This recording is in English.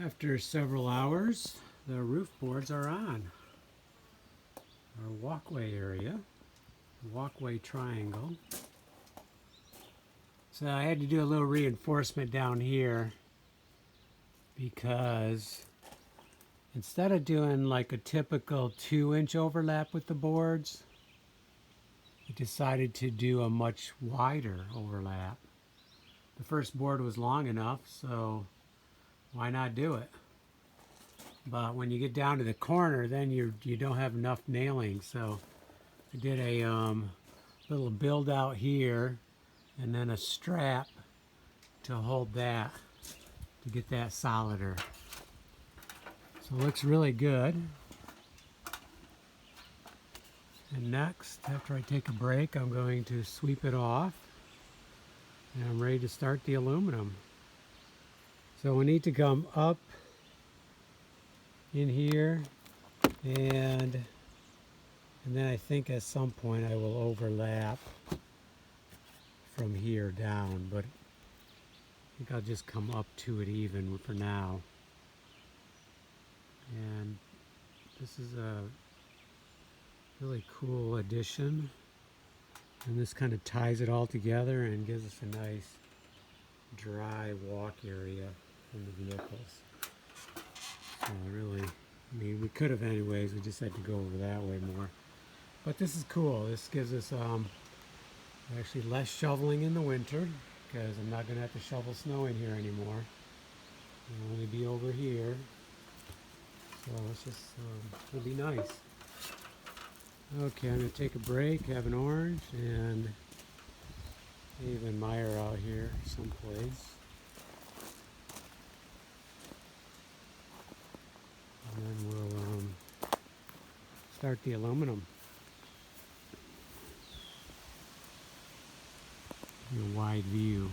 After several hours, the roof boards are on. Our walkway area, walkway triangle. So I had to do a little reinforcement down here because instead of doing like a typical 2-inch overlap with the boards, I decided to do a much wider overlap. The first board was long enough, so why not do it? But when you get down to the corner, then you don't have enough nailing. So I did a little build out here and then a strap to hold that, to get that solider. So it looks really good. And next, after I take a break, I'm going to sweep it off and I'm ready to start the aluminum. So we need to come up in here and then I think at some point I will overlap from here down, but I think I'll just come up to it even for now. And this is a really cool addition, and this kind of ties it all together and gives us a nice dry walk area from the vehicles. So really, I mean, we could have anyways, we just had to go over that way more. But this is cool. This gives us actually less shoveling in the winter, because I'm not going to have to shovel snow in here anymore. It'll only be over here. So it's just, it'll be nice. Okay, I'm going to take a break, have an orange, and even Meyer out here someplace. And then we'll start the aluminum. In a wide view.